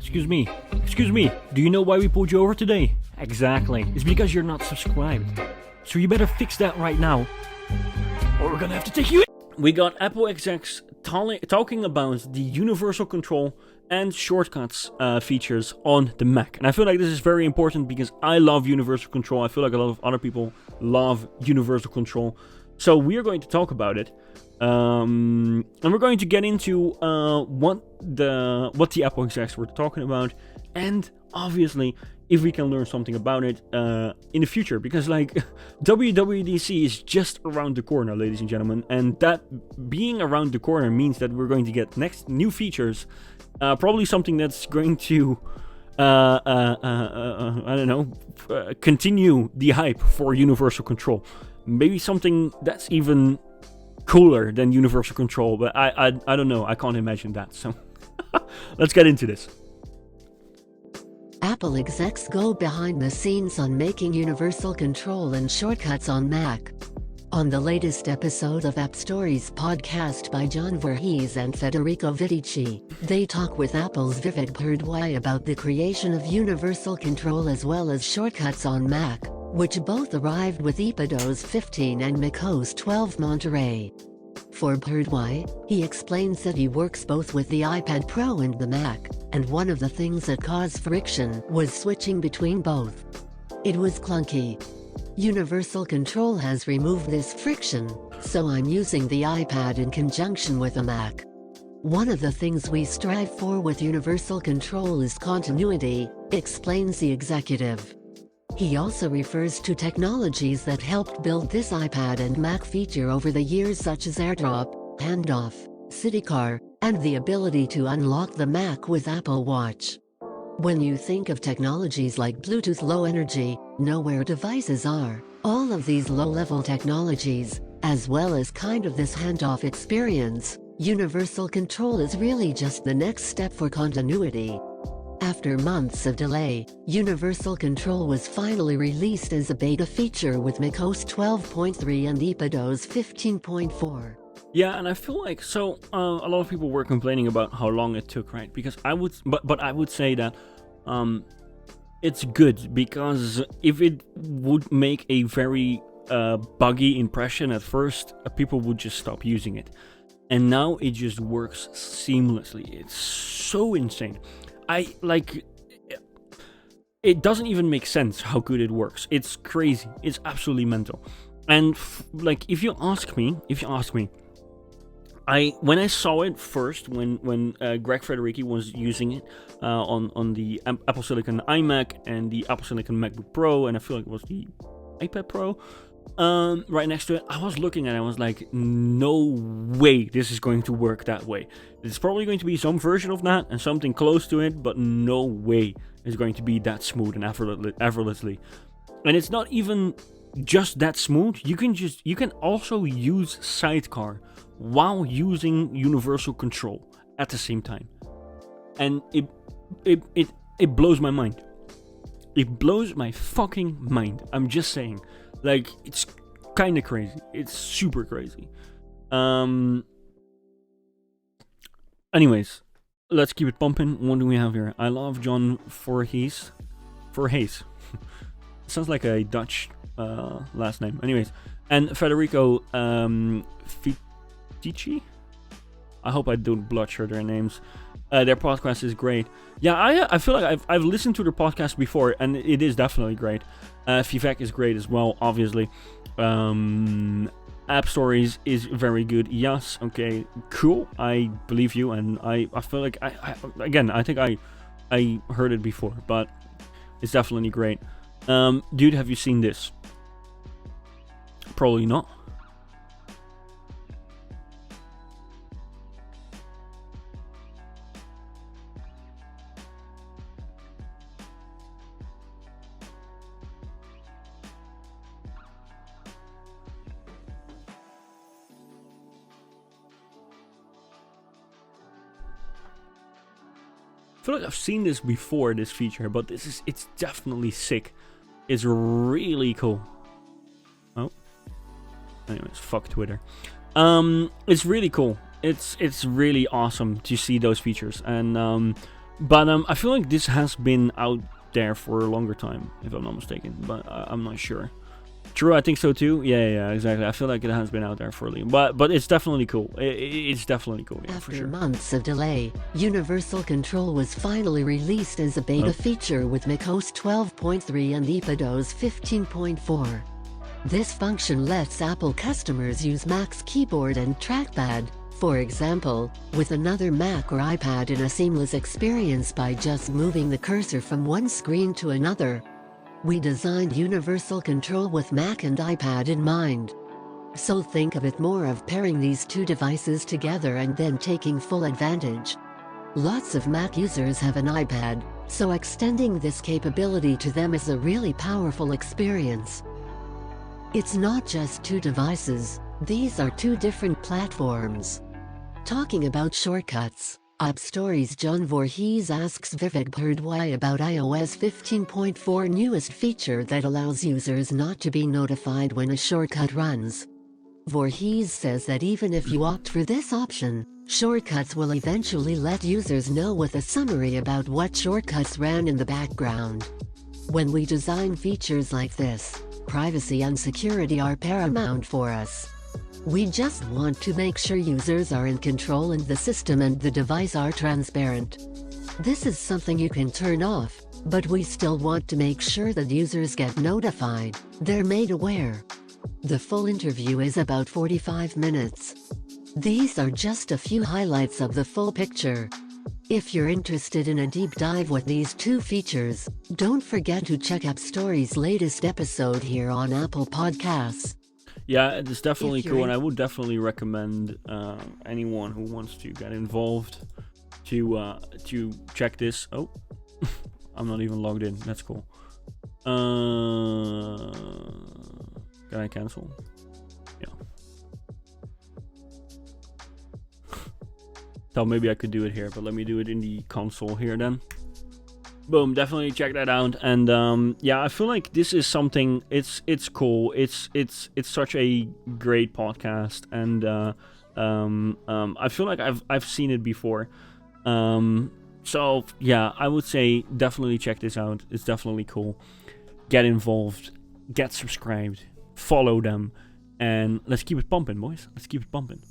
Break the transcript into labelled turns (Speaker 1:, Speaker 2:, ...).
Speaker 1: Excuse me. Excuse me. Do you know why we pulled you over today? Exactly. It's because you're not subscribed. So you better fix that right now, or we're gonna have to take you in. We got Apple execs talking about the universal control and shortcuts features on the Mac. And I feel like this is very important because I love universal control. I feel like a lot of other people love universal control. So we're going to talk about it. And we're going to get into what the Apple execs were talking about, and obviously if we can learn something about it in the future, because like WWDC is just around the corner, ladies and gentlemen, and that being around the corner means that we're going to get new features, probably something that's going to I don't know, continue the hype for universal control. Maybe something that's even cooler than universal control, but I don't know. I can't imagine that. So let's get into this.
Speaker 2: Apple execs go behind the scenes on making universal control and shortcuts on Mac. On the latest episode of App Stories podcast by John Voorhees and Federico Vidici, they talk with Apple's Vivek Purdwai about the creation of universal control as well as shortcuts on Mac, which both arrived with iPadOS 15 and macOS 12 Monterey. For Purdwai, he explains that he works both with the iPad Pro and the Mac, and one of the things that caused friction was switching between both. It was clunky. Universal Control has removed this friction, so I'm using the iPad in conjunction with a Mac. One of the things we strive for with Universal Control is continuity, explains the executive. He also refers to technologies that helped build this iPad and Mac feature over the years, such as AirDrop, Handoff, CityCar, and the ability to unlock the Mac with Apple Watch. When you think of technologies like Bluetooth Low Energy, know where devices are, all of these low-level technologies, as well as kind of this handoff experience, Universal Control is really just the next step for continuity. After months of delay, Universal Control was finally released as a beta feature with macOS 12.3 and iPadOS 15.4.
Speaker 1: Yeah, and I feel like a lot of people were complaining about how long it took, right? Because I would say that it's good, because if it would make a very buggy impression at first, people would just stop using it. And now it just works seamlessly. It's so insane. It doesn't even make sense how good it works. It's crazy. It's absolutely mental. And if you ask me, when I saw it first, when Greg Federici was using it on the Apple Silicon iMac and the Apple Silicon MacBook Pro, and I feel like it was the iPad Pro, right next to it, I was looking at it, I was like, no way this is going to work that way. It's probably going to be some version of that and something close to it, but no way it's going to be that smooth and effortlessly. And it's not even just that smooth. You can also use Sidecar while using universal control at the same time, and it blows my mind. It blows my fucking mind. I'm just saying, like, it's kind of crazy. It's super crazy. Anyways, let's keep it pumping. What do we have here? I love John Voorhees. Sounds like a Dutch last name. Anyways, and Federico Vidici. I hope I don't butcher their names. Their podcast is great. Yeah, I feel like I've listened to their podcast before, and it is definitely great. Vivek is great as well, obviously. App Stories is very good. Yes, okay, cool. I believe you, and I feel like I think I heard it before, but it's definitely great. Dude, have you seen this? Probably not. I feel like I've seen this before, this feature, but it's definitely sick. It's really cool. Oh. Anyways, fuck Twitter. It's really cool. It's really awesome to see those features. And But I feel like this has been out there for a longer time, if I'm not mistaken. But I'm not sure. True, I think so too. Yeah, exactly. I feel like it has been out there for a little, but it's definitely cool. It's definitely cool, yeah,
Speaker 2: After
Speaker 1: for sure.
Speaker 2: months of delay, Universal Control was finally released as a beta feature with macOS 12.3 and EPADOS 15.4. This function lets Apple customers use Mac's keyboard and trackpad, for example, with another Mac or iPad in a seamless experience by just moving the cursor from one screen to another. We designed Universal Control with Mac and iPad in mind. So think of it more of pairing these two devices together and then taking full advantage. Lots of Mac users have an iPad, so extending this capability to them is a really powerful experience. It's not just two devices, these are two different platforms. Talking about shortcuts, AppStories' John Voorhees asks Vivek Bhardwaj about iOS 15.4 newest feature that allows users not to be notified when a shortcut runs. Voorhees says that even if you opt for this option, shortcuts will eventually let users know with a summary about what shortcuts ran in the background. When we design features like this, privacy and security are paramount for us. We just want to make sure users are in control and the system and the device are transparent. This is something you can turn off, but we still want to make sure that users get notified, they're made aware. The full interview is about 45 minutes. These are just a few highlights of the full picture. If you're interested in a deep dive with these two features, don't forget to check AppStories' latest episode here on Apple Podcasts.
Speaker 1: Yeah, it's definitely cool, and I would definitely recommend anyone who wants to get involved to check this. Oh, I'm not even logged in. That's cool. Can I cancel? Yeah. Thought maybe I could do it here, but let me do it in the console here then. Boom, definitely check that out. And yeah, I feel like this is something, it's cool. It's such a great podcast, and I feel like I've seen it before. So yeah, I would say definitely check this out. It's definitely cool. Get involved, get subscribed, follow them, and let's keep it pumping, boys. Let's keep it pumping.